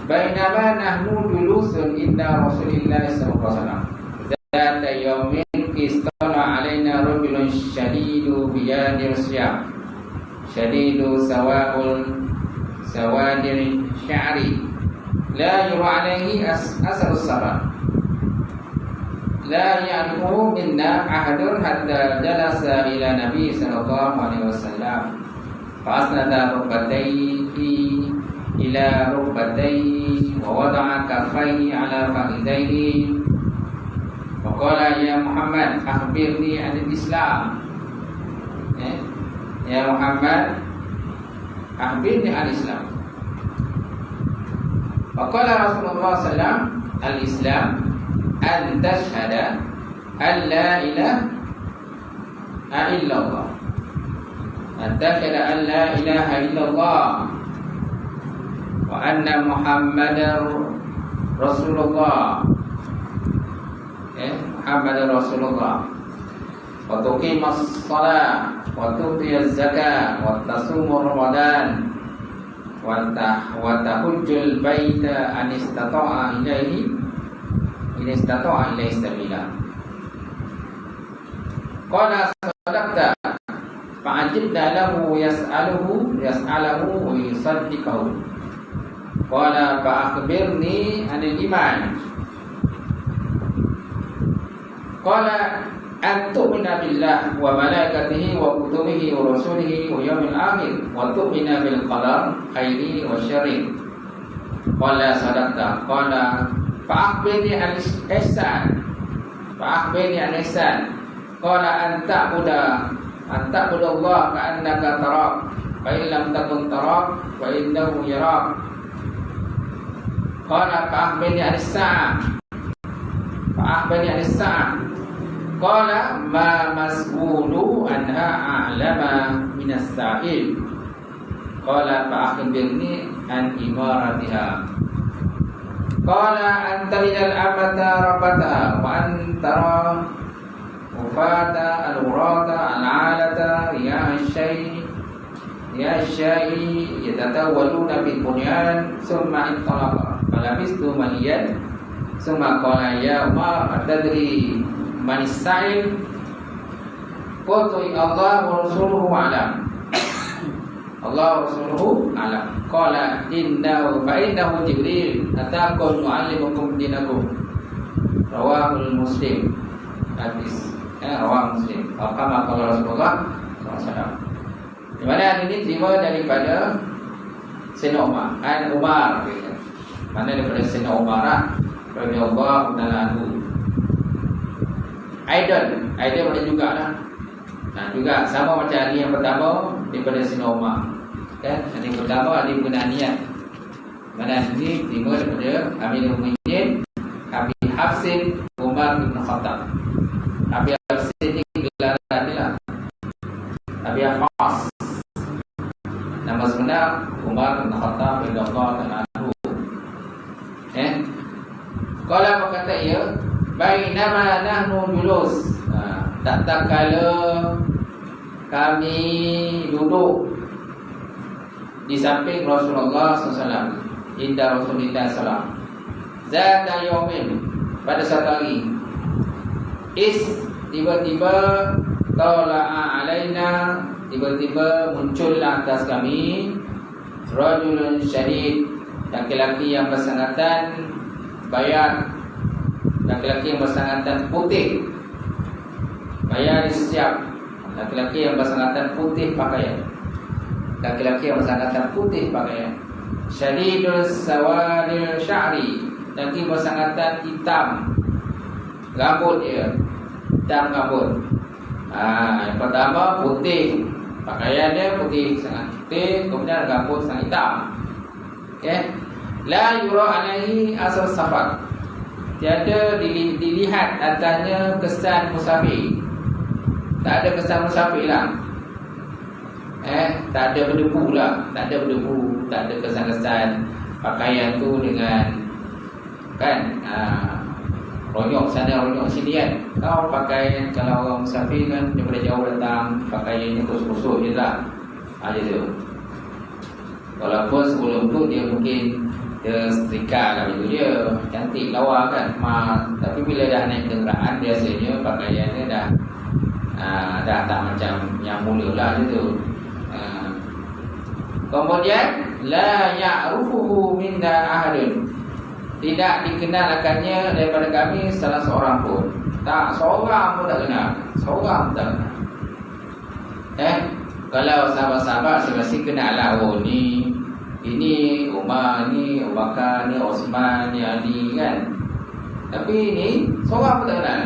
Bainama nahnu julusun inda Rasulillah sallallahu alaihi wasallam. Zata yaumin istala alaina rajulun syadidu biyadir syam. Syadidu sawadir sya'ri. La yura alaihi asarus sabar. La ya'rifu minna ahadun hatta jalasa ila Nabi sallallahu alaihi wasallam. Fa asnada rukbatayhi ila rukbatayhi wa wada'a kaffayhi ala fakhidayhi wa qala ya Muhammad akhbirni 'anil Islam. Ya Muhammad akhbirni 'anil Islam. Wa qala Rasulullah sallallahu alaihi wasallam al-Islam an tashhada an la ilaha illallah, an tashhada an la ilaha illallah wa anna Muhammadar Rasulullah, Muhammadar Rasulullah, wa tuqimas shalah wa tu'tiyaz zakah wa tasumur ramadan wa tahujjul baita an istata'a ilaihi sabila. Qala sadaqta fa'ajibna lahu yas'aluhu wa yusaddiquhu. Qala fa'akhbirni 'anil iman. Qala an tu'mina billah wa malaikatihi wa kutubihi wa rusulihi wa yawmil akhir wa tu'mina bil qadar khairihi wa syarrihi. Qala sadaqta. Qala fa'akhbirni 'anil ihsan. Fa'akhbirni 'anil ihsan. Qala an ta'budallaha ka'annaka tarak fa in lam takun tarak fa innahu yarak. Qala fa'akhbirni 'anis sa'ah. Fa'akhbirni 'anis sa'ah. Qala ma mas'ulu anha a'lama minas sa'il. Qala fa'akhbirni an imaratiha. Qala anta minal amata rabbataha wa antara ufata al-urata al-alata ya syai yatatawaluna bil bunyan summa intalaqa falamistu maliyan summa qala ya Umar atadri man as-sa'il qultu Allah wa rasuluhu a'lam. Allah wa rasuluhu a'lam. Qala innahu Jibril atakum mu'allimukum dinakum. Rawahul Muslim. Hadis rawah Muslim. Kama qala Rasulullah SAW. Di mana ini terima daripada Sayyidina Umar, mana daripada Sayyidina Umar radhiyallahu ta'ala anhu. Idol boleh juga lah. Nah juga sama macam hadis yang pertama daripada Sayyidina Umar. Kan hadis pertama hadis berkenaan niat. Mana ini terima daripada Amirul Mukminin Abi Hafsin Umar bin Khattab. Abi Hafsin ini gelaran dia lah. Abi Hafs. Nama sebenar Umar bin Khattab radhiyallahu ta'ala anhu. Qala berkata ia bainama nahnu julus. Tak kala kami duduk di samping Rasulullah SAW, inda Rasulullah SAW. Zata yaumin, pada satu hari, tiba-tiba tala'a alaina, tiba-tiba muncullah atas kami rajulun syadid, laki-laki yang bersangatan bayar, laki-laki yang bersangatan putih, bayar siap, laki-laki yang bersangatan putih pakaian, laki-laki yang bersangatan putih pakaian, syadidul sawadil sya'ri, laki bersangatan hitam rambut dia, hitam rambut. Yang pertama putih, pakaian dia putih, sangat putih, kemudian rambut sangat hitam. La yura alaihi asar safar, tiada dilihat atasnya kesan musafir. Tak ada kesan musafir lah. Tak ada berdebu lah, tak ada berdebu, tak ada kesan-kesan pakaian tu dengan ronyok sana ronyok sini kan. Kau pakai, kalau orang musafir kan daripada jauh datang, pakaiannya kusuk-kusuk je lah. Macam tu. Walaupun sebelum tu dia mungkin dia setrika lah itu dia, cantik lawa kan, tapi bila dah naik kenderaan biasanya pakaiannya dah tak macam yang mula lah gitu. Kemudian la ya'rufuhu minna ahadun, tidak dikenal akannya daripada kami salah seorang pun. Tak seorang pun tak kenal, seorang pun tak kenal. Kalau sahabat-sahabat masih kenal lah, oh ni ini Umar, ni Abu Bakar, ni Osman, ni Ali kan. Tapi ni seorang pun tak kenal.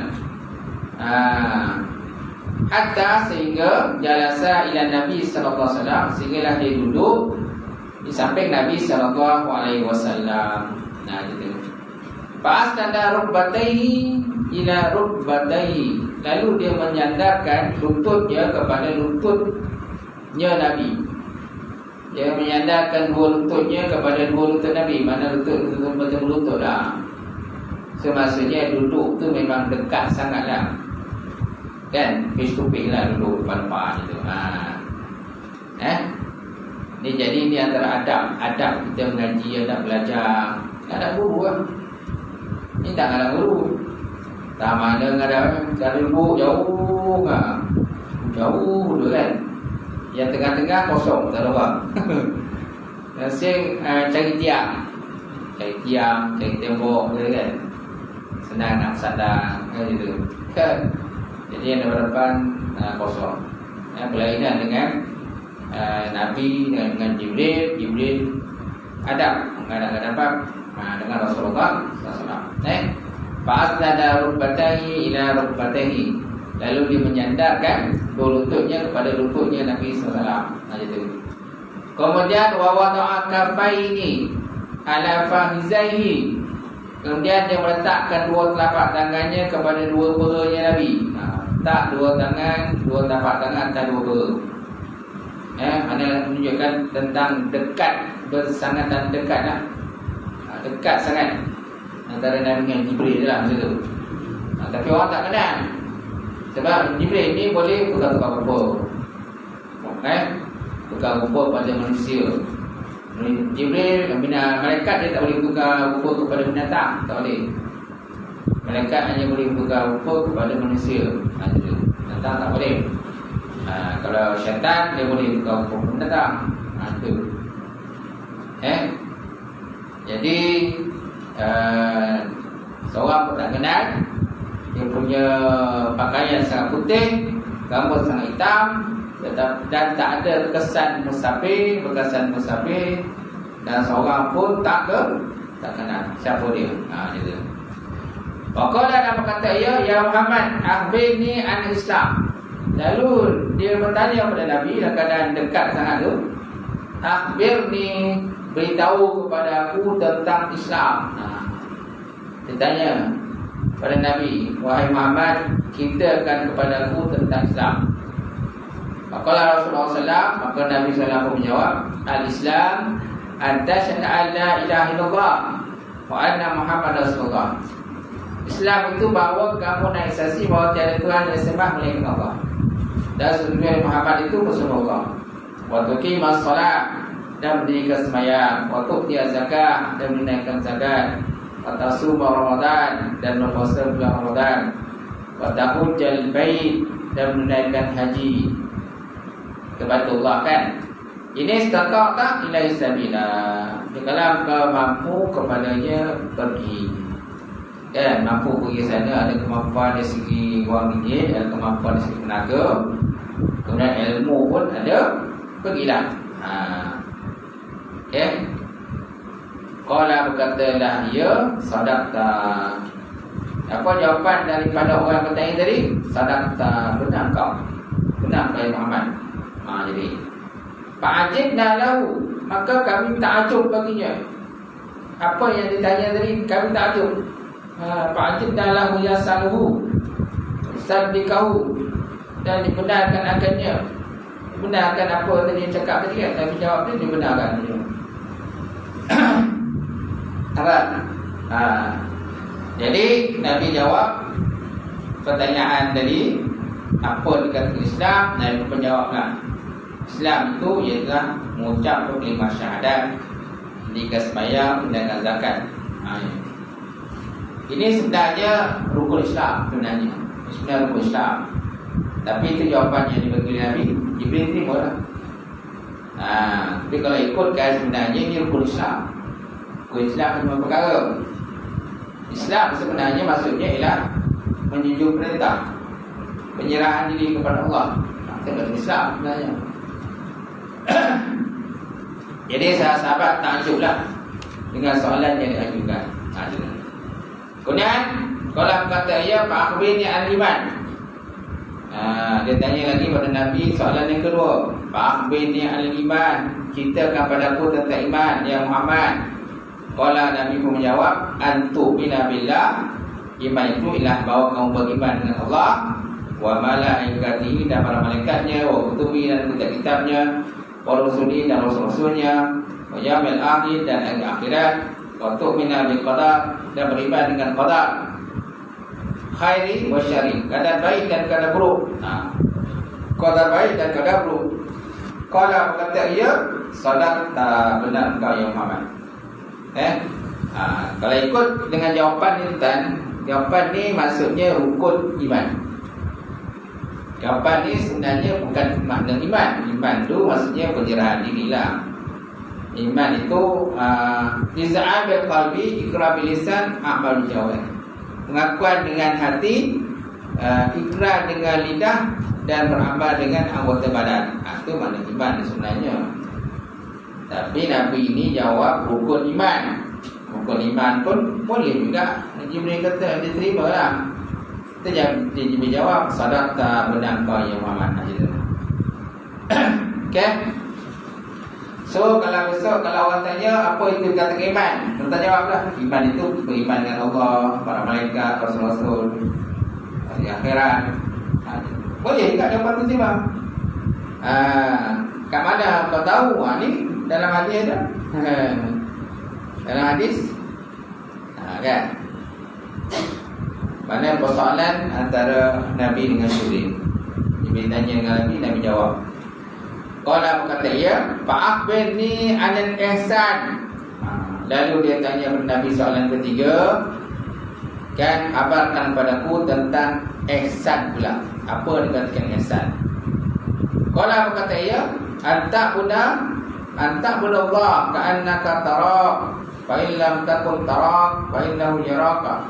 Hatta sehingga jalasa ila Nabi sallallahu alaihi wasallam, sehinggalah dia duduk di samping Nabi sallallahu alaihi wasallam. Gitu. Fa'asnada rukbatayhi ila rukbatayhi, lalu dia menyandarkan lututnya kepada lututnya Nabi. Dia menyandarkan dua lututnya kepada dua lutut Nabi. Mana lutut macam lutut lah. So maksudnya duduk tu memang dekat sangat lah, kan, face to face lah, duduk depan-depan gitu. Ni jadi ni antara adab kita mengaji, adab belajar. Adab guru lah. Ni tak ada guru. Tak mana ada guru jauh lah. Jauh tu kan. Yang tengah-tengah kosong, tak ada orang. Nasib cari tiang. Cari tembok gitu kan. Senang nak sadar kan gitu. Kan. Jadi yang depan kosong. Berlainan dengan Nabi, dengan Jibril adab menghadap-hadapan dengan Rasulullah sallallahu alaihi wasallam. Fa'asnada rukbatayhi ila rukbatayhi, lalu dia menyandarkan dua lututnya kepada lututnya Nabi sallallahu alaihi wasallam. Kemudian wa wada'a kafaini ala fahizaihi, kemudian dia meletakkan dua telapak tangannya kepada dua peranya Nabi. Tak dua telapak tangan atas dua pera. Mana menunjukkan tentang dekat, bersangat dan dekat lah. Dekat sangat antara Nabi dengan Jibril lah macam tu. Tapi orang tak kenal. Sebab Jibril ni boleh tukar-tukar rupa. Tukar rupa pada manusia. Jibril, malaikat dia tak boleh tukar rupa kepada binatang, tak boleh. Malaikat hanya boleh tukar rupa kepada manusia. Binatang tak boleh. Kalau syaitan dia boleh tukar rupa binatang. Itu. Jadi seorang pun tak kenal. Dia punya pakaian sangat putih, rambut sangat hitam, dan tak ada kesan musafir, berkesan musafir, dan seorang pun tak kenal siapa dia. Gitu. Faqala, dan berkata ya Muhammad, akhbirni an Islam. Lalu dia bertanya kepada Nabi dalam keadaan dekat sangat tu, akhbirni, beritahu kepada aku tentang Islam. Dia tanya pada Nabi, wahai Muhammad, ceritakan kepada aku tentang Islam. Maka Rasulullah SAW, maka Nabi SAW menjawab, al-Islam an tashhadu an la ilaha illallah wa anna Muhammad Rasulullah. Islam itu bahawa kamu nak saksi bahawa tiada Tuhan yang disembah melainkan Allah, dan sesungguhnya Muhammad itu Rasulullah. Wa tuqimas salat, dan mendirikan sembahyang, wa tu'tiyaz zakah, dan menunaikan zakat, wa tasuma Ramadan, dan berpuasa bulan Ramadan, wa tahujjal bait, dan menunaikan haji ke Baitullah kan. Ini setakat tak ilai sabila, kalau kau mampu kepadanya pergi. Mampu pergi sana, ada kemampuan dari segi wang ringgit, ada kemampuan dari segi tenaga, kemudian ilmu pun ada, pergilah. Qala, berkatalah ia, sadaqta. Apa jawapan daripada orang bertanya tadi? Sadaqta, benar kau, benar kau Muhammad. Jadi fa'ajibna lahu, maka kami takjub baginya. Apa yang ditanya tadi kami takjub. Fa'ajibna lahu yasaluhu sabdikahu, dan dibenarkan akannya, benarkan apa tadi yang cakap tadi kan. Tapi jawab dia dibenarkan dia. Jadi Nabi jawab pertanyaan tadi, apa dikatakan Islam. Nabi menjawablah, Islam itu ialah mengucap kalimah syahadat, mendirikan sembahyang, menunaikan zakat. Ini sebenarnya rukun Islam sebenarnya. Sebenarnya rukun Islam. Tapi itu jawapan yang dibagi Nabi Jibril terima lah. Tapi kalau ikutkan sebenarnya ini rukun Islam. Rukun Islam cuma perkara. Islam sebenarnya maksudnya ialah menjunjung perintah, penyerahan diri kepada Allah. Itu rukun Islam sebenarnya. Jadi sahabat takjublah dengan soalan yang diajukan. Kemudian kalau kata ia Pak Akhbirni al-iman. Dia tanya lagi pada Nabi soalan yang kedua. Pak Akhbirni al-iman, ceritakan padaku tentang iman ya Muhammad. Kalau Nabi pun menjawab, antu'mina billah. Iman itu ialah bahawa kamu beriman dengan Allah, wa malaikatihi dan para malaikatnya, wa kutubi dan kitab-kitabnya, wa rusuli dan rasul-rasulnya, wa yaumil akhir dan hari akhirat, wa tu'mina bil qadar dan beriman dengan qadar, khairi wa syarri, qadar baik dan qadar buruk. Qadar baik dan qadar buruk. Qala berkata ia, sadaqta, benar engkau ya Muhammad. Kalau ikut dengan jawapan ni tuan, jawapan ni maksudnya rukun iman. Jawapan ni sebenarnya bukan makna iman. Iman tu maksudnya penyerahan diri lah. Iman itu iz'an bil qalbi, iqrar bil lisan, amal bil jawarih. Pengakuan dengan hati, ikrar dengan lidah dan beramal dengan anggota badan. Itu makna iman sebenarnya. Tapi Nabi ini jawab rukun iman. Rukun iman pun boleh juga. Jibril kata dia terima lah. Kita Jibril jawab, sadaqta, benar kau ya Muhammad. Okay. So kalau besok kalau orang tanya apa itu kata iman, kita jawablah iman itu beriman dengan Allah, para malaikat, rasul-rasul, hari akhirat. Boleh tak jawapan tu terima? Kat mana kau tahu? Ni dalam hadis ada. Dalam hadis kan? Mana persoalan antara Nabi dengan Jibril. Jibril tanya dengan Nabi, Nabi jawab. Qala berkata ia, fa'akhbirni 'anil ihsan. Lalu dia tanya kepada Nabi soalan ketiga, kan kabarkan padaku tentang ihsan pula. Apa dikatakan ihsan? Qala berkata ia, anta'budu Allah ka'annaka tarak, fa in lam takun tarak, fa innahu yaraka.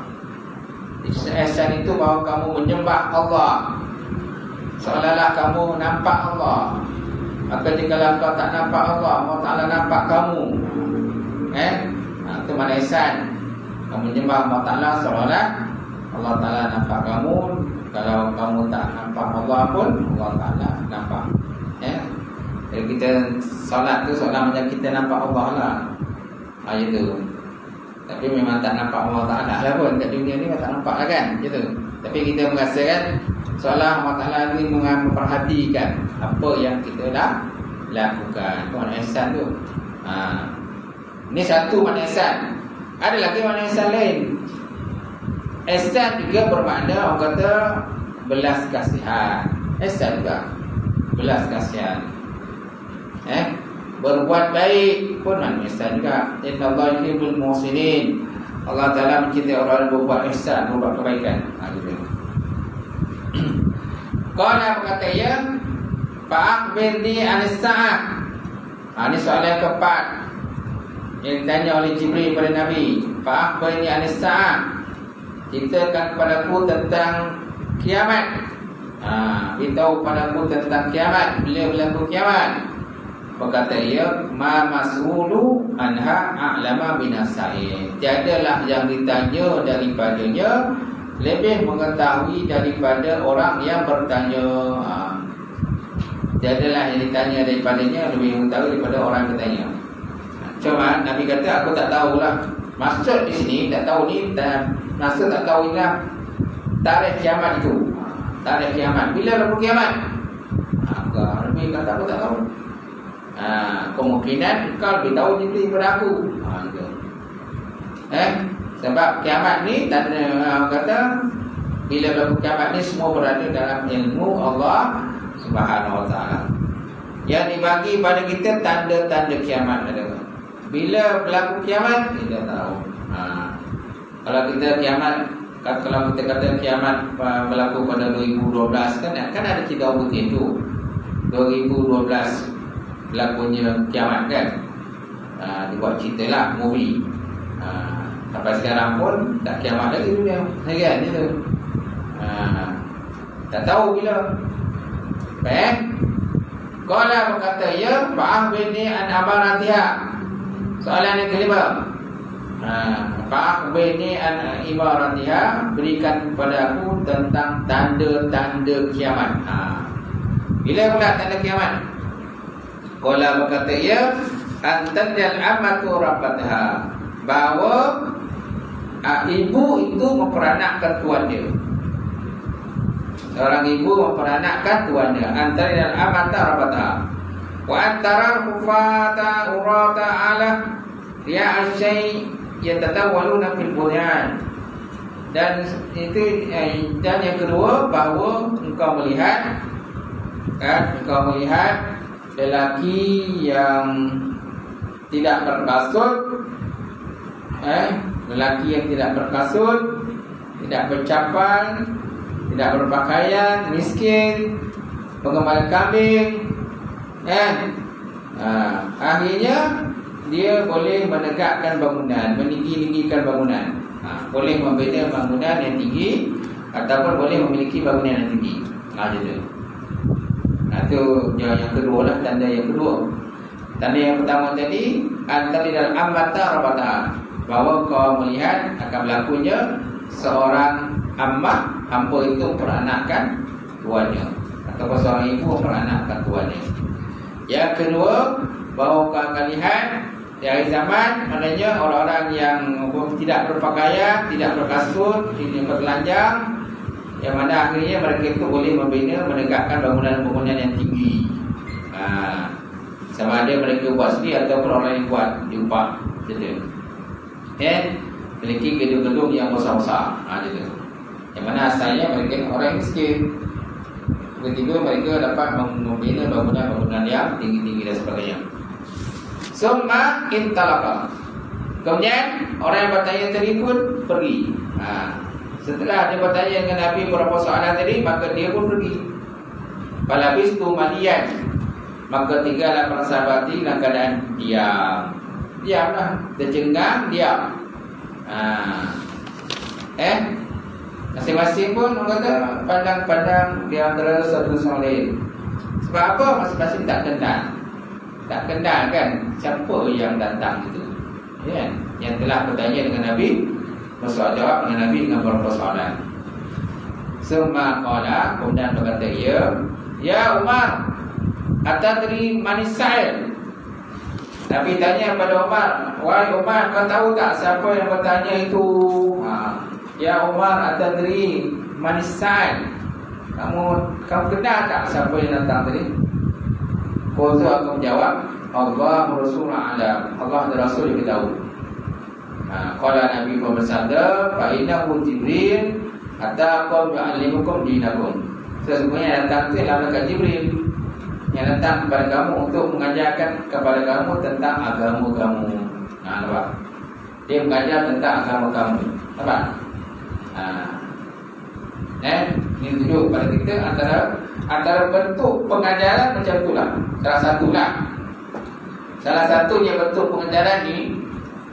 Ihsan itu bahawa kamu menyembah Allah seolah-olah kamu nampak Allah. Maka jika kau tak nampak Allah, Allah Ta'ala nampak kamu. Itu mana ihsan. Kamu menyembah Allah Ta'ala seolah-olah Allah Ta'ala nampak kamu. Kalau kamu tak nampak Allah pun Allah Ta'ala nampak. Jadi kita solat tu seolah macam kita nampak Allah lah. Itu. Tapi memang tak nampak Allah Ta'ala lah pun. Kat dunia ni tak nampak lah kan. Gitu. Tapi kita merasakan seolah Allah Ta'ala ni memperhatikan apa yang kita dah lakukan. Itu makna ihsan tu. Ini satu makna ihsan. Ada lagi makna ihsan lain. Ihsan juga bermakna orang kata belas kasihan. Ihsan juga belas kasihan. Berbuat baik pun makna ihsan juga. Innallaha yuhibbul muhsinin. Allah Ta'ala mencintai orang yang berbuat ihsan, berbuat kebaikan. Gitu. Qala berkata ia, fa'akhbirni 'anis sa'ah. Ini soalan yang keempat yang ditanya oleh Jibril kepada Nabi. Fa'akhbirni 'anis sa'ah. Ceritakan kepadaku tentang kiamat. Beritahu kepadaku tentang kiamat. Bila berlaku kiamat? Berkata ia, ma mas'ulu anha a'lama binasa'in. Tiadalah yang ditanya daripadanya lebih mengetahui daripada orang yang bertanya. Tiadalah yang ditanya daripadanya lebih mengetahui daripada orang yang bertanya. Cuma Nabi kata aku tak tahulah. Maksud di sini tak tahu ni, maksud tak tahu inilah tarikh kiamat itu. Tarikh kiamat. Bila berlaku kiamat? Nabi kata aku tak tahu. Kemungkinan kau lebih tahu Jibril daripada aku. Sebab kiamat ni kata bila berlaku kiamat ni semua berada dalam ilmu Allah Subhanahu Wa Taala. Yang dibagi pada kita tanda-tanda kiamat ada. Bila berlaku kiamat kita tahu. Kalau kita kiamat, kalau kita kata kiamat berlaku pada 2012 kan ada cerita putih tu. 2012 berlakunya kiamat kan. Dibuat cerita lah, movie. Sampai sekarang pun tak kiamat lagi dunia. Kan itu. Tak tahu bila. Qala berkata ya fa'akhbirni an amaratiha. Soalan yang kelima. Fa'akhbirni an imaratiha, berikan kepada aku tentang tanda-tanda kiamat. Bila pula tanda kiamat? Qala berkata ya antadal amatu rabbataha, bahawa ibu itu memperanakkan tuan dia. Seorang ibu memperanakkan tuan dia. Antadal amata rabbataha wa antara kufata urata ala riya asyai yatatawaluna fil bunyan. Dan itu dan yang kedua, bahawa engkau melihat lelaki yang tidak berkasut, lelaki yang tidak berkasut, tidak bercapan, tidak berpakaian, miskin, pengembala kambing, akhirnya dia boleh menegakkan bangunan, meninggi-tinggikan bangunan. Boleh membina bangunan yang tinggi ataupun boleh memiliki bangunan yang tinggi. Itu yang kedua lah, tanda yang kedua. Tanda yang pertama tadi, antadal amata rabbataha, bahawa kau melihat akan berlakunya seorang ammah, hamba itu memperanakkan tuannya, ataupun seorang ibu memperanakkan tuannya. Yang kedua, bahawa kau akan lihat di akhir zaman, maknanya orang-orang yang tidak berpakaian, tidak berkasut, tidak bertelanjang, yang mana akhirnya mereka itu boleh membina, menegakkan bangunan-bangunan yang tinggi. Sama ada mereka buat sendiri ataupun orang yang buat diupah. Dan memiliki gedung-gedung yang besar-besar. Yang mana asalnya mereka orang miskin. Ketiga, mereka dapat membina bangunan-bangunan yang tinggi-tinggi dan sebagainya. Summa intalaka. Kemudian orang yang bertanya tadi pun pergi. Setelah dia bertanya dengan Nabi beberapa soalan tadi, maka dia pun pergi. Falabistu maliyan, maka tinggallah para sahabat dalam keadaan diam. Diamlah, tercengang, diam. Masing-masing pun orang kata pandang-pandang di antara satu sama lain. Sebab apa? Masing-masing tak kenal. Tak kenal kan siapa yang datang itu, yang telah bertanya dengan Nabi, bersoal jawab dengan Nabi dengan beberapa soalan. Summa qala, kemudian berkata ya Umar, atadri manis sa'il. Nabi tanya kepada Umar, wahai Umar, kau tahu tak siapa yang bertanya itu? Ya Umar, atadri manis sa'il. Kamu kenal tak siapa yang datang tadi? Qultu, aku menjawab, Allah Rasulullah alam, Allah dan Rasul yang tahu. Qala Nabi bersabda, fa innahu Jibril hatta qam yu'allimukum dinakum. Sesungguhnya datang itu adalah malaikat Jibril yang datang kepada kamu untuk mengajarkan kepada kamu tentang agama kamu. Nampak? Dia mengajar tentang agama kamu. Nampak? Ini tunjuk pada kita antara bentuk pengajaran macam itulah. Salah satunya bentuk pengajaran ni,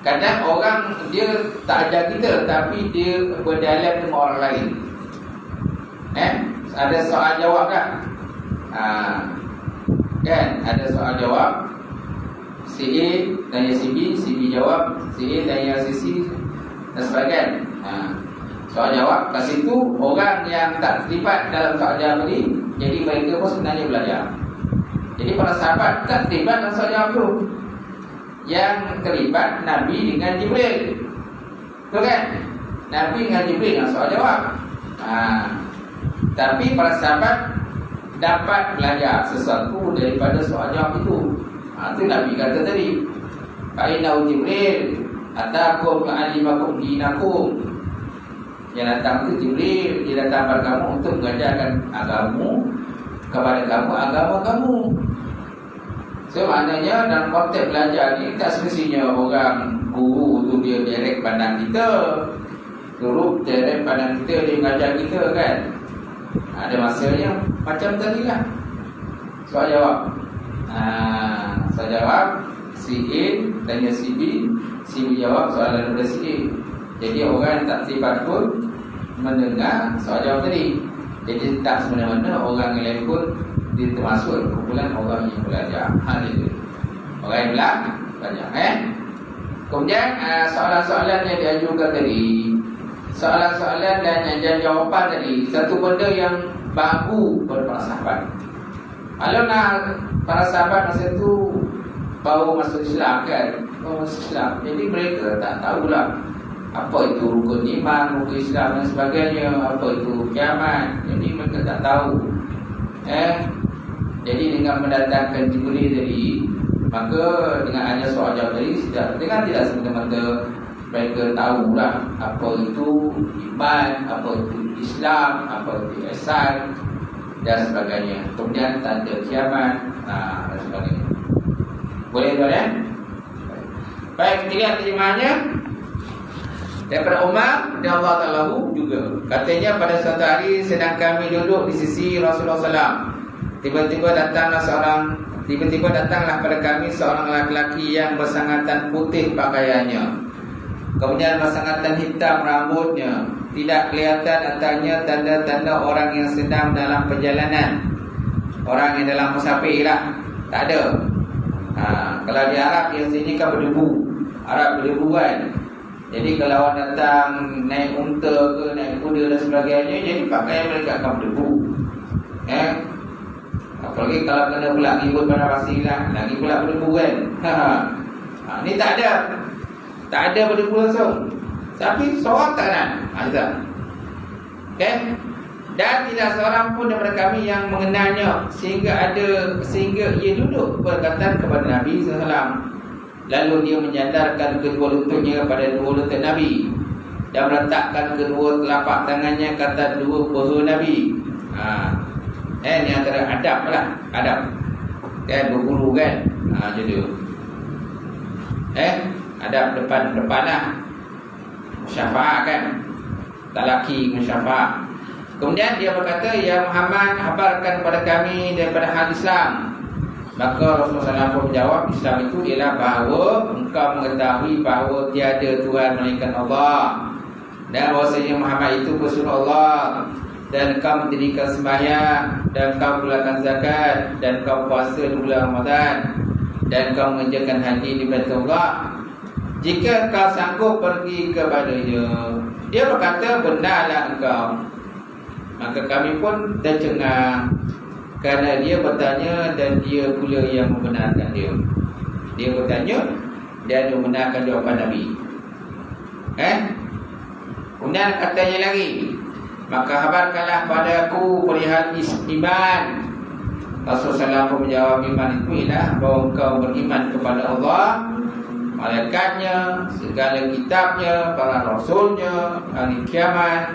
kadang orang dia tak ajar kita, tapi dia berdialog dengan orang lain. Ada soal jawab kan? Kan ada soal jawab. Si A tanya si B, si B jawab, si A tanya si C dan sebagainya. Soal jawab kat situ, orang yang tak terlibat dalam soal jawab ni, jadi mereka pun sebenarnya belajar. Jadi para sahabat tak terlibat dalam soal jawab tu. Yang terlibat Nabi dengan Jibril. Betul kan? Nabi dengan Jibril dalam soal jawab. Tapi para sahabat dapat belajar sesuatu daripada soal jawab itu. Itu Nabi kata tadi, fa innahu Jibril atakum ka'alimakum dinakum. Yang datang itu Jibril, dia datang kepada kamu untuk mengajarkan agamamu, kepada kamu agama kamu. So maknanya dalam konteks belajar ni tak semestinya orang guru tu dia direct pandang kita. Guru direct pandang kita, dia mengajar kita kan. Ada masanya macam tadi lah. Soal jawab. Soal jawab, si A tanya si B, si B jawab soalan daripada si A. Jadi orang tak terlibat pun mendengar soal jawab tadi. Jadi tak semena-mena orang yang lain pun dia termasuk kumpulan orang yang belajar. Itu orang yang belajar. Kemudian soalan-soalan yang diajukan tadi, soalan-soalan dan jawapan tadi, satu benda yang baru pada para sahabat. Kalau nak para sahabat masa itu baru masuk Islam kan, baru masuk Islam. Jadi mereka tak tahulah apa itu rukun iman, rukun Islam dan sebagainya, apa itu kiamat. Jadi mereka tak tahu. Jadi dengan mendatangkan Jibril tadi, maka dengan hanya soal jawab tadi, dengan tidak semata-mata mereka tahulah apa itu iman, apa itu Islam, apa itu ihsan dan sebagainya. Kemudian tanda kiamat dan sebagainya. Boleh tuan? Baik, kita lihat terjemahannya daripada Umar dan Allah Ta'ala juga. Katanya pada suatu hari sedang kami duduk di sisi Rasulullah SAW, tiba-tiba datanglah pada kami seorang laki-laki yang bersangatan putih pakaiannya, kemudian bersangatan hitam rambutnya. Tidak kelihatan atasnya tanda-tanda orang yang sedang dalam perjalanan, orang yang dalam musafir lah. Tak ada. Kalau di Arab yang sini kan berdebu, Arab berdebu kan. Jadi kalau orang datang naik unta ke naik kuda dan sebagainya, jadi pakaian mereka akan berdebu. Apalagi kalau kena pula ribut pada pasir lah, lagi pula berdebu kan. Ni tak ada berdebu langsung, tapi seorang tak nak ada. Dan tidak seorang pun daripada kami yang mengenalnya, sehingga ia duduk berkata kepada Nabi SAW. Lalu dia menyandarkan kedua lututnya pada dua lutut Nabi dan meletakkan kedua telapak tangannya ke atas dua paha Nabi. Ni antara adab lah, adab berguru kan. Jadi adab depan lah, musyafaah kan, tak laki musyafaah. Kemudian dia berkata, ya Muhammad, habarkan kepada kami daripada hal Islam. Maka Rasulullah SAW menjawab, Islam itu ialah bahawa engkau mengetahui bahawa tiada Tuhan melainkan Allah, dan bahawasanya Muhammad itu Rasul Allah, dan engkau mendirikan sembahyang, dan engkau mengeluarkan zakat, dan engkau puasa di bulan Ramadan, dan engkau mengerjakan haji di Baitullah jika engkau sanggup pergi kepadanya. Dia berkata, benarlah engkau. Maka kami pun tercengang kerana dia bertanya dan dia pula yang membenarkan dia. Dia bertanya dan dia membenarkan jawapan Nabi. Kemudian katanya lagi, maka habarkanlah padaku perihal iman. Rasulullah SAW menjawab, iman itu ialah bahawa engkau beriman kepada Allah, malaikatnya, segala kitabnya, para rasulnya, hari kiamat,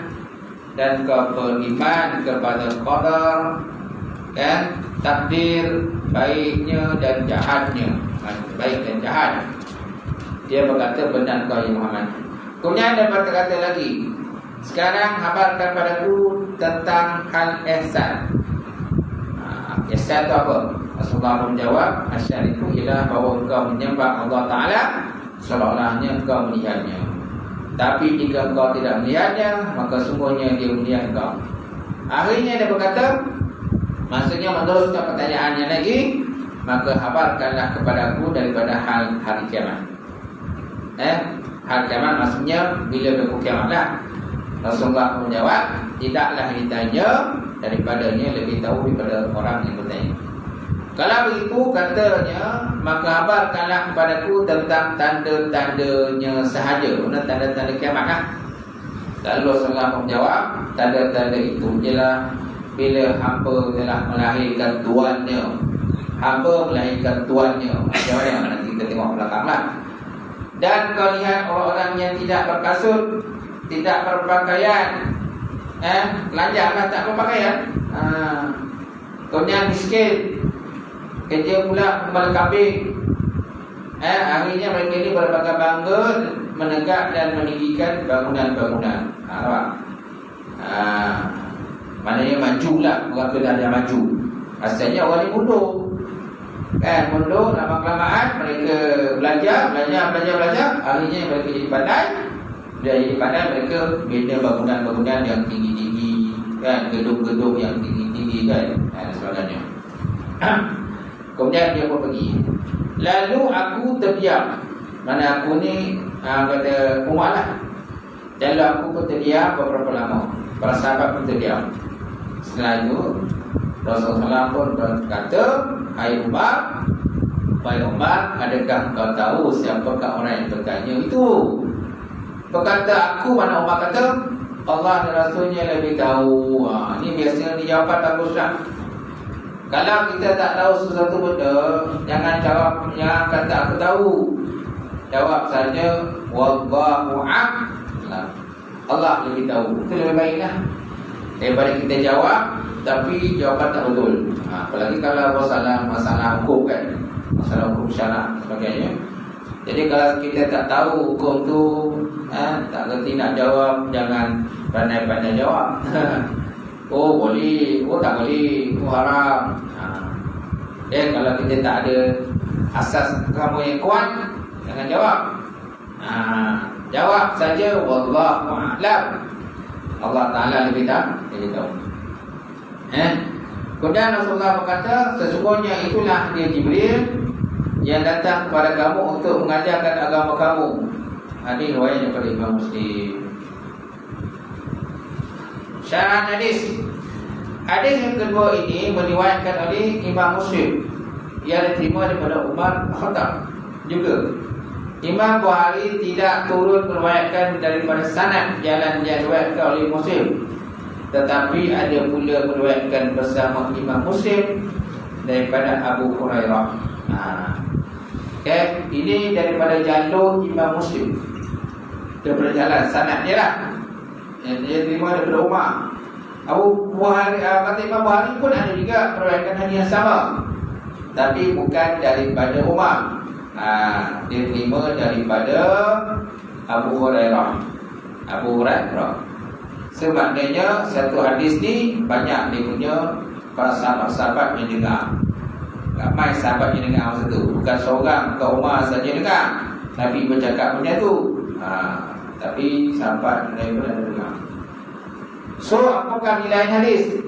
dan kau beriman kepada qadar dan takdir, baiknya dan jahatnya, baik dan jahat. Dia berkata, benar kau ya Muhammad. Kemudian dia berkata lagi, sekarang habarkan padaku tentang hal ihsan. Ihsan itu apa? Rasulullah menjawab, ihsan itu ialah bahawa engkau menyembah Allah Ta'ala seolah-olahnya engkau melihatnya. Tapi jika engkau tidak melihatnya, maka sungguhnya dia melihat engkau. Akhirnya dia berkata, maksudnya meneruskan pertanyaannya lagi, maka habarkanlah kepadaku daripada hal hari kiamat. Hal kiamat maksudnya bila berlaku kiamat lah. Rasulullah menjawab, tidaklah ditanya daripadanya lebih tahu daripada orang yang bertanya. Kalau begitu katanya, maka habarkanlah kepadaku tentang tanda-tandanya sahaja, tanda-tanda kiamat lah. Lalu Rasulullah menjawab, tanda-tanda itu ialah bila hamba telah melahirkan tuannya. Hamba melahirkan tuannya. Macam mana? Nanti kita tengok belakang lah. Dan kau lihat orang-orang yang tidak berkasut, tidak berpakaian, telanjang lah, tak berpakaian, kemudian miskin, kerja pula gembala kambing. Akhirnya mereka ini berbangga-bangga menegak dan meninggikan bangunan-bangunan. Nampak? Maknanya maju lah, bukan kena dia maju. Asalnya orang ni mundur. Mundur, lama-kelamaan mereka belajar. Akhirnya mereka jadi pandai. Dari pandai mereka bina bangunan-bangunan yang tinggi-tinggi, gedung-gedung yang tinggi-tinggi dan sebagainya. Kemudian dia pun pergi. Lalu aku terdiam. Mana aku ni kata Umar lah. Lalu aku pun terdiam beberapa lama. Para sahabat pun terdiam. Setelah itu Rasulullah pun berkata, Hai Umar, adakah kau tahu siapakah orang yang bertanya itu? Berkata aku, mana Umar kata, Allah dan Rasulnya lebih tahu. Ini biasanya jawapan baguslah. Kalau kita tak tahu sesuatu benda, jangan jawab yang kata aku tahu. Jawab saja wallahu a'lam. Allah lebih tahu. Itu lebih baiklah daripada kita jawab tapi jawapan tak betul. Apalagi kalau masalah hukum kan, masalah hukum syarak sebagainya. Jadi kalau kita tak tahu hukum tu, tak kerti nak jawab, jangan pandai-pandai jawab. Oh boleh, oh tak boleh, oh haram. Dan kalau kita tak ada asas kamu yang kuat, jangan jawab. Jawab saja wallahu a'lam. Allah Ta'ala lebih tahu. Kemudian Rasulullah berkata, sesungguhnya itulah dia Jibril yang datang kepada kamu untuk mengajarkan agama kamu. Hadis riwayat daripada Imam Muslim. Syarah hadis. Hadis yang kedua ini diriwayatkan oleh Imam Muslim. Ia diterima daripada Umar Khattab juga. Imam Bukhari tidak turut meriwayatkan daripada sanad jalan yang diriwayatkan oleh Muslim, tetapi ada pula meriwayatkan bersama Imam Muslim daripada Abu Hurairah. Ini daripada jalur Imam Muslim, daripada jalan sanad dia lah. Dia terima daripada Umar. Abu Bukhari, kata Imam Bukhari pun ada juga meriwayatkan hadis yang sama, tapi bukan daripada Umar. Dia terima daripada Abu Hurairah. Semaknanya satu hadis ni banyak dia punya para sahabat-sahabat yang dengar. Ramai sahabat yang dengar masa tu. Bukan seorang ke Umar saja dengar, Nabi bercakap macam tu. Tapi sahabat lain pun ada dengar. So apakah nilai hadis?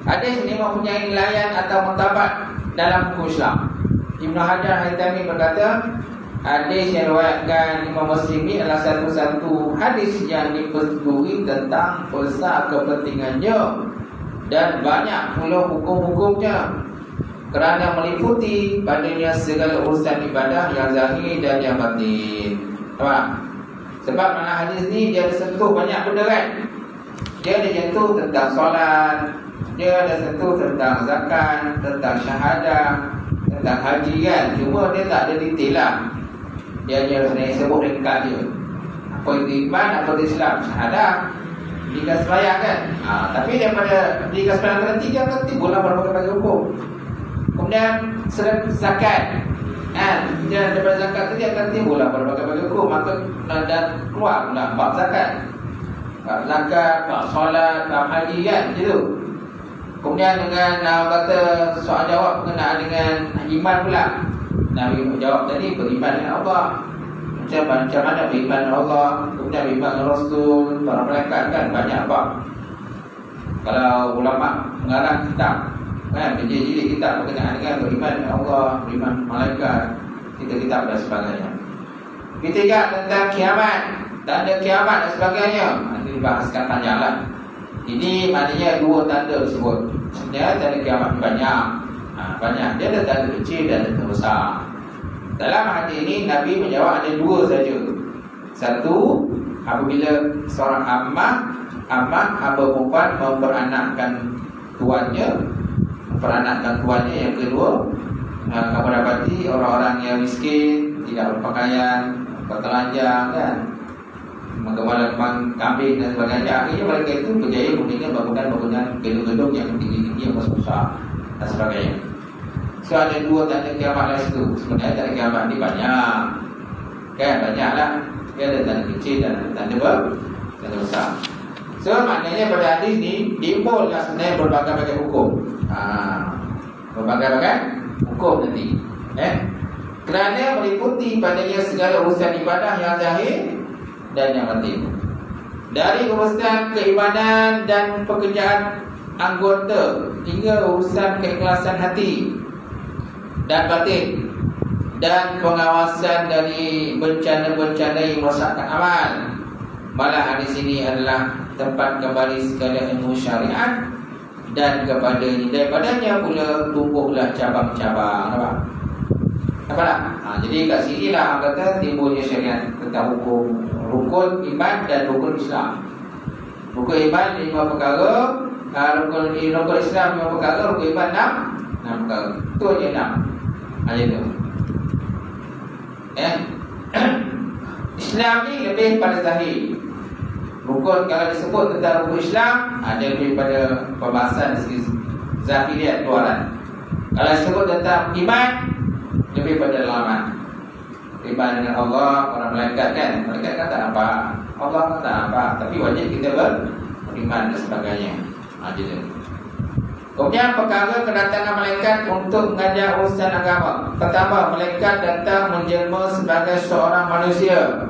Hadis ini mempunyai nilaian atau martabat dalam hukum Islam. Ibn Hajar Haytami berkata, hadis yang diriwayatkan Imam Muslim ini adalah satu-satu hadis yang dipersetujui tentang besar kepentingannya dan banyak pula hukum-hukumnya, kerana meliputi padanya segala urusan ibadah yang zahir dan yang batin. Sebab mana hadis ni dia ada sentuh banyak benda kan. Dia ada sentuh tentang solat, dia ada sentuh tentang zakat, tentang syahadah, tentang haji kan. Cuma dia tak ada detail lah. Dia hanya sebut ringkas je. Apa itu iman, apa itu Islam, syahadah, dikas sembahyang kan. Tapi daripada dikas sembahyang nanti dia akan timbullah berbagai-bagai hukum. Kemudian zakat, dia daripada zakat tu dia akan timbullah berbagai-bagai hukum. Maka dan keluar pula bab zakat, bab zakat, bab solat, bab haji kan, gitu. Kemudian dengan kata soal jawab berkenaan dengan iman pula. Nabi menjawab tadi beriman dengan Allah. Macam mana beriman dengan Allah, kemudian beriman dengan Rasul, para malaikat kan banyak bab. Kalau ulama mengarang kitab kan, menjadi kitab berkenaan dengan beriman dengan Allah, beriman dengan malaikat, kitab dan sebagainya. Ketiga tentang kiamat, tanda kiamat dan sebagainya. Nanti dibahaskan panjanglah. Ini maknanya dua tanda tersebut. Sebenarnya tanda kiamat banyak. Banyak. Dia ada tanda kecil dan tanda besar. Dalam hadis ini Nabi menjawab ada dua saja. Satu, apabila seorang amat hamba perempuan memperanakkan tuannya. Yang kedua, kamu dapati orang-orang yang miskin, tidak berpakaian, bertelanjang kan, menggembala kambing dan sebagainya. Akhirnya mereka itu berjaya mendirikan bangunan-bangunan gedung-gedung yang tinggi-tinggi, yang besar dan sebagainya. So ada dua tanda kiamat dalam situ. Sebenarnya tanda kiamat ni banyak, kan? Banyak lah. Dia ada tanda kecil dan tanda besar. So maknanya pada hadis ni timbullah sebenarnya berbagai-bagai hukum. Berbagai-bagai hukum nanti. Kerana meliputi padanya segala urusan ibadah yang zahir dan yang batin. Dari urusan keimanan dan pekerjaan anggota hingga urusan keikhlasan hati dan batin, dan pengawasan dari bencana-bencana yang merosakkan amal. Malah hadis ini adalah tempat kembali segala ilmu syariat, dan daripadanya pula tumbuhlah cabang-cabang. Apa tak? Jadi kat sini lah orang kata timbulnya syariat tentang hukum rukun iman dan rukun Islam. Rukun iman 5 perkara, rukun Islam 5 perkara, rukun iman 6 perkara. Itu je 6. Ada tu. Islam ni lebih pada zahir. Rukun, kalau disebut tentang rukun Islam, ada lebih pada pembahasan dari segi zahiriat luaran. Kalau disebut tentang iman, lebih pada dalaman. Iman dengan Allah, para malaikat kan. Malaikat kan tak nampak, Allah kan tak nampak, tapi wajib kita beriman dan sebagainya. Jadi tu. Kemudian perkara kedatangan malaikat untuk mengajar urusan agama. Pertama, malaikat datang menjelma sebagai seorang manusia.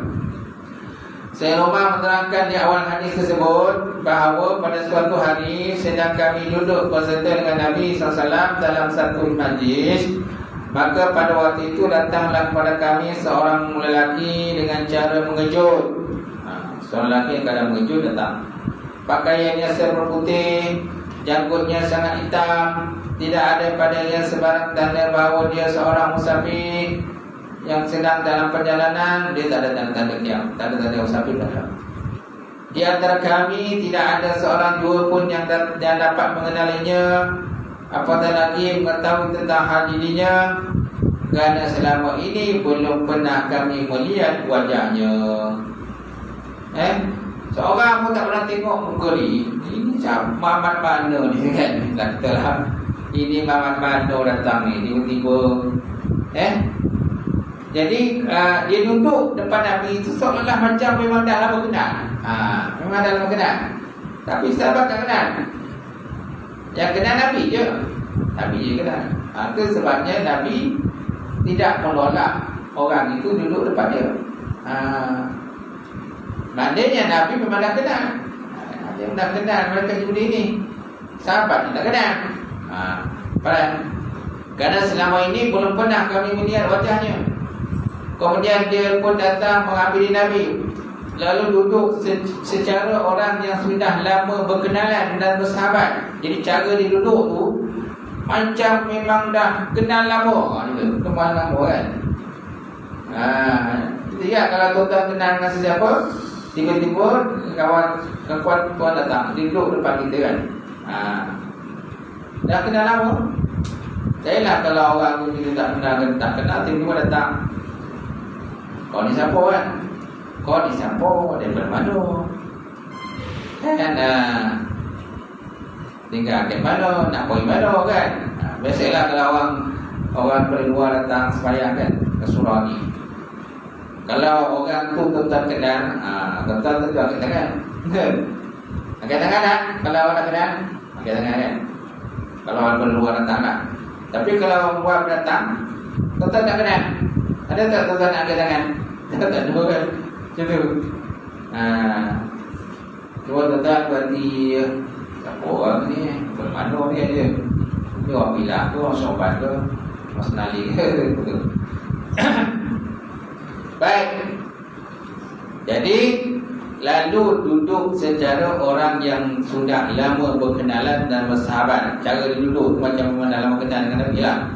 Sayyidina Umar menerangkan di awal hadis tersebut bahawa pada suatu hari sedang kami duduk berserta dengan Nabi SAW dalam satu majlis, maka pada waktu itu datanglah kepada kami seorang lelaki dengan cara mengejut. Seorang lelaki yang kadang mengejut datang. Pakaiannya serba putih, janggutnya sangat hitam, tidak ada padanya sebarang tanda bahawa dia seorang musafir yang sedang dalam perjalanan. Dia tak ada tanda-tanda musafir tak ada. Di antara kami tidak ada seorang dua pun yang dapat mengenalinya, apatah lagi mengetahui tentang hal dirinya, kerana selama ini belum pernah kami melihat wajahnya. Seorang pun tak pernah tengok muka ni. Ini macam Mamat mana ni kan? Katalah ini Mamat mana datang ni tiba-tiba. Jadi dia duduk depan Nabi itu seolah-olah macam memang dah lama kenal. Memang dah lama kenal. Tapi sahabat tak kenal. Yang kenal Nabi je. Nabi je kenal. Itu sebabnya Nabi tidak menolak orang itu duduk depan dia. Maknanya Nabi memang dah kenal. Dia dah kenal mereka Yahudi ni. Sahabat dia tak kenal. Kerana selama ini belum pernah kami melihat wajahnya. Kemudian dia pun datang menghampiri Nabi, lalu duduk secara orang yang sudah lama berkenalan dan bersahabat. Jadi cara dia duduk tu macam memang dah kenal lama. Kenal lama kan. Jadi kalau tuan-tuan kenal dengan sesiapa, tiba-tiba kawan tuan datang, dia duduk depan kita kan. Dah kenal lama. Janganlah kalau orang itu tak kenal tiba-tiba datang. Kau ni siapa kan? Kau ni siapa? Daripada mana? Kan tinggal kat mana? Nak pergi mana kan? Biasalah kalau orang dari luar datang sembahyang kan ke surau ni. Kalau orang tu tuan-tuan kenal, tuan-tuan tentu angkat tangan. Angkat tangan tak? Kalau orang nak kenal, angkat tangan kan? Kalau orang dari luar datang tak? Tapi kalau orang luar datang, tuan-tuan tak kenal, ada tak tuan-tuan nak angkat tangan? Tak ada kan? Macam tu. Cuba tuan-tuan berarti siapa orang ni? Bermana ni aja? Ni orang bilang ke? Orang sobat ke? Orang senali ke? Baik. Jadi lalu duduk secara orang yang sudah lama berkenalan dan bersahabat. Cara dia duduk macam mana lama kenal dengan Nabi lah.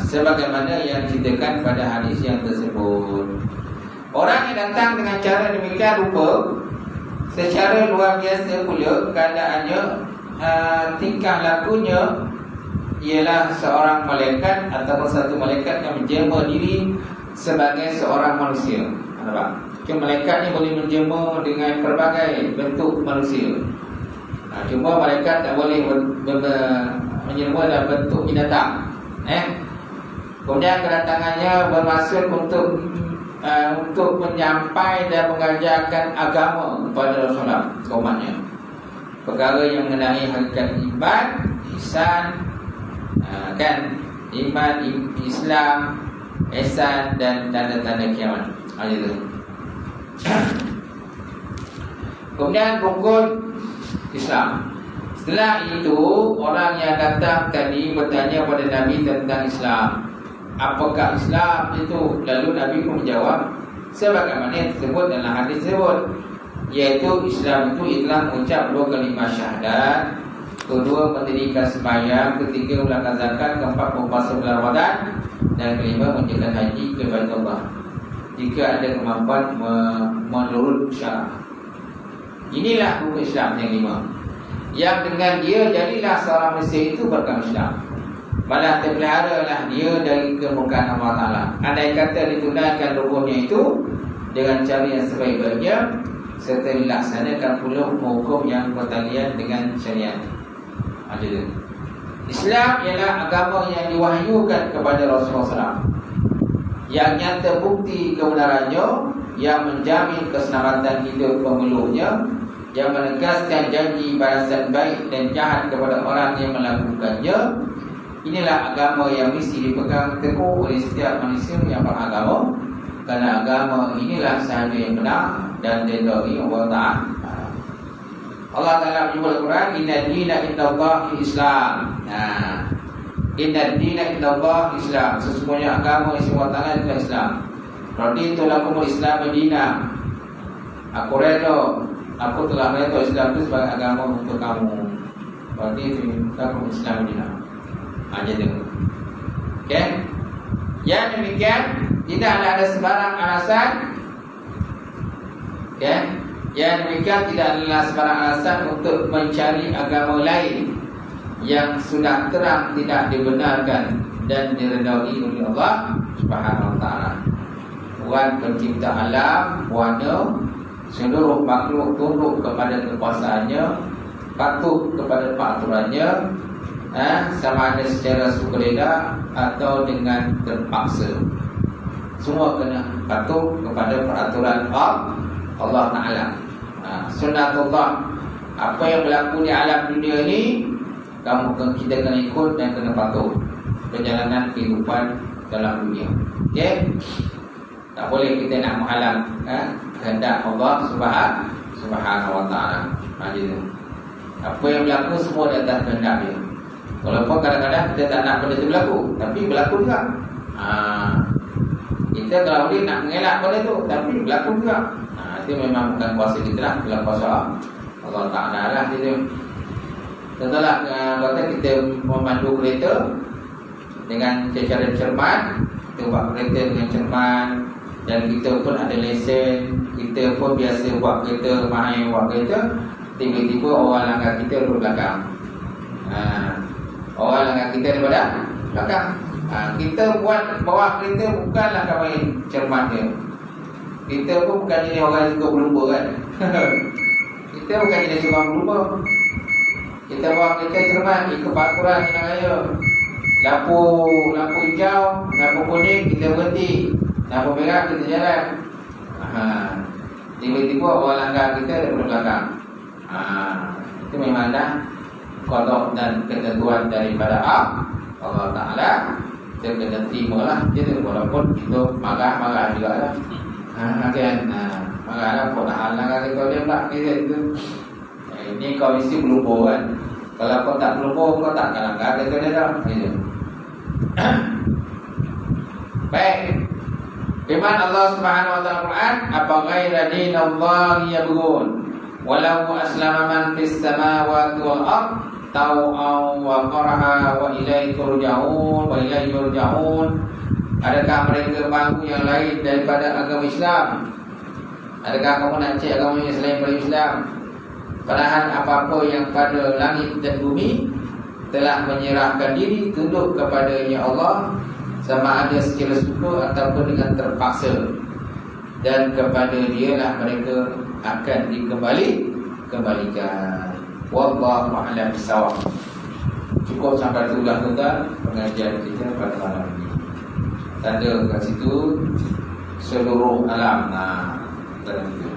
Sebagaimana yang diceritakan pada hadis yang tersebut. Orang yang datang dengan cara demikian rupa, secara luar biasa pula keadaannya, tingkah lakunya ialah seorang malaikat ataupun satu malaikat yang menjelma diri sebagai seorang manusia. Nampak? Malaikat ni boleh menjelma dengan pelbagai bentuk manusia. Cuma malaikat tak boleh menjelma dalam bentuk binatang. Kemudian kedatangannya bermaksud untuk menyampaikan dan mengajarkan agama kepada Rasulullah umatnya. Perkara yang mengenai hakikat iman, ihsan, kan, iman, Islam, ihsan dan tanda-tanda kiamat. Itu. Kemudian rukun Islam. Setelah itu orang yang datang tadi bertanya kepada Nabi tentang Islam. Apakah Islam itu? Lalu Nabi pun menjawab sebagaimana disebut dalam hadis tersebut, yaitu Islam itu ialah mengucap 2 kalimah syahadat, kedua mendirikan sembahyang, ketiga melakukan zakat, keempat berpuasa bulan Ramadan, dan kelima menjalankan haji ke Baitullah jika ada kemampuan menurut syarat. Inilah rukun Islam yang 5, yang dengan dia jadilah seorang Malaysia itu beragama Islam, malah terpeliharalah dia dari kemurkaan Allah Ta'ala. Andai kata ditunaikan rukunnya itu dengan cara yang sebaik-baiknya, serta dilaksanakan pula hukum yang bertalian dengan syariat. Ada. Islam ialah agama yang diwahyukan kepada Rasulullah SAW, yang nyata bukti kebenarannya, yang menjamin keselamatan hidup pemeluknya, yang menegaskan janji balasan baik dan jahat kepada orang yang melakukannya. Inilah agama yang mesti dipegang teguh oleh setiap manusia yang beragama, kerana agama inilah sahaja yang benar dan diridhai Allah Ta'ala. Allah Ta'ala menyebut Al-Quran, Inna dina indallahi Islam. Inna dina indallahi Islam. Sesungguhnya agama isi Allah Ta'ala adalah Islam. Raditu lakumul Islam dina. Aku telah redha Islam itu sebagai agama untuk kamu. Raditu lakumul Islam dina. Jadi, okay. Yang demikian tidak ada sebarang alasan, okay. Yang demikian tidak adalah sebarang alasan untuk mencari agama lain yang sudah terang tidak dibenarkan dan diredai oleh Allah Subhanahu Wa Taala. Tuhan pencipta alam, warna seluruh makhluk tunduk kepada kekuasaannya, patuh kepada peraturannya, sama ada secara sukarela atau dengan terpaksa. Semua kena patuh kepada peraturan Allah Ta'ala. Sunnatullah. Apa yang berlaku di alam dunia ini, kita kena ikut dan kena patuh. Perjalanan kehidupan dalam dunia. Okay? Tak boleh kita nak menghalang kehendak Allah Subhanahu Wa Ta'ala. Apa yang berlaku semua di atas kehendak dia. Walaupun kadang-kadang kita tak nak benda itu berlaku, tapi berlaku juga. Kita kalau boleh nak mengelak benda itu, tapi berlaku juga. Itu memang bukan kuasa kita lah, bukan kuasa Allah Ta'ala lah. Contohlah, kata kita memandu kereta dengan secara cermat, kita buat kereta dengan cermat, dan kita pun ada lesen, kita pun biasa buat kereta, mahal buat kereta. Tiba-tiba orang langgar kita duduk belakang. Orang langgar kita daripada belakang. Kita buat bawah kereta bukanlah main cermat dia. Kita pun bukan jadi orang suka berlumba kan. Kita bukan jadi seorang berlumba. Kita bawa kereta cermat, ikut peraturan yang raya. Lampu hijau, lampu kuning kita berhenti, lampu merah kita jalan. Tiba-tiba orang langgar kita daripada belakang. Itu memang dah qada dan ketentuan daripada Allah Ta'ala. Kita kena terima lah. Jadi walaupun kita marah-marah juga lah. Kan, marah-marah pun halang kan kita boleh tak kita itu. Ini kau mesti berlupa kan. Kalau kau tak berlupa, kau tak akan langgar kita dia dah. Baik. Firman Allah Subhanahu Wa Ta'ala Quran, apa ghaira dinallahi yabghun walau aslama man fis samawati wal ard tau'an wa qaraha wa ilaihi turja'un wa ilaihi yurja'un. Adakah mereka mahu yang lain daripada agama Islam? Adakah kamu nak cari agama yang selain daripada Islam? Padahal apa-apa yang pada langit dan bumi telah menyerahkan diri tunduk kepadanya Allah, sama ada secara suka ataupun dengan terpaksa, dan kepada dialah mereka akan dikembalikan. Wallahu a'lam bissawab. Cukup. cukup sampai itulah tuan pengajian kita pada malam ini. Tanda kat situ seluruh alam. Dalam itu.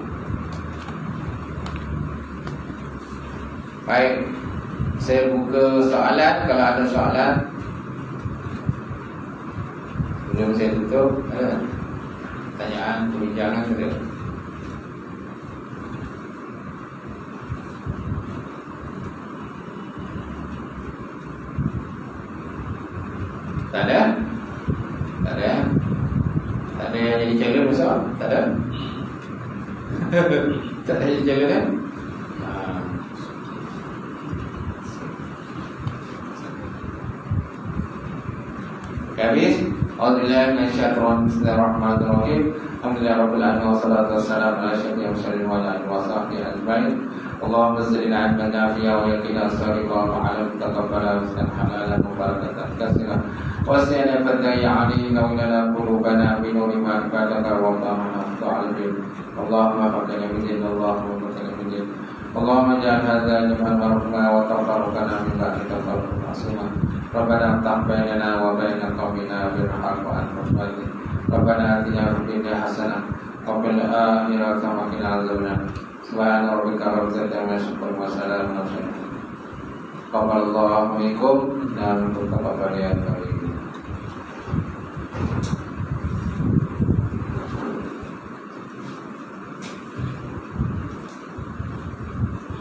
Baik, saya buka soalan. Kalau ada soalan sebelum saya tutup, tanyaan, perbincangan ada. Tak ada? Tak ada? Tak ada yang jadi cara besar? Tak ada? Tak ada yang jadi cara kan? Habis. Alhamdulillah, Bismillahirrahmanirrahim. Alhamdulillah Rabbil Alamin. Wassalatu wassalamu ala asyrafil mursalin wa ala alihi wa sahbihi ajma'in. Allahumma zidna 'ilman nafi'an wa yaqina as-sadiqa wa 'alam taqabbala rizqan halalan mubarakatan katsiran. Wasiyana fadai 'alina wa lana qulubana bi nuri ma'rifatika wa ta'ala ta'ala. Allahumma faqina bi din, Allahumma faqina bi din. Allahumma ja'al hadza liman warqana wa tafarraqana min ba'dika farqan ma'suma. Rabbana ta'abbana wa baina qaumina bil haqq wa anfa'na. Rabbana atina fid dunya hasanah wa fil akhirati hasanah wa qina adzabannar. Subhana rabbika rabbil izzati amma yasifun wa salamun alal mursalin. Wallahu a'lam. Dan untuk kepada kalian.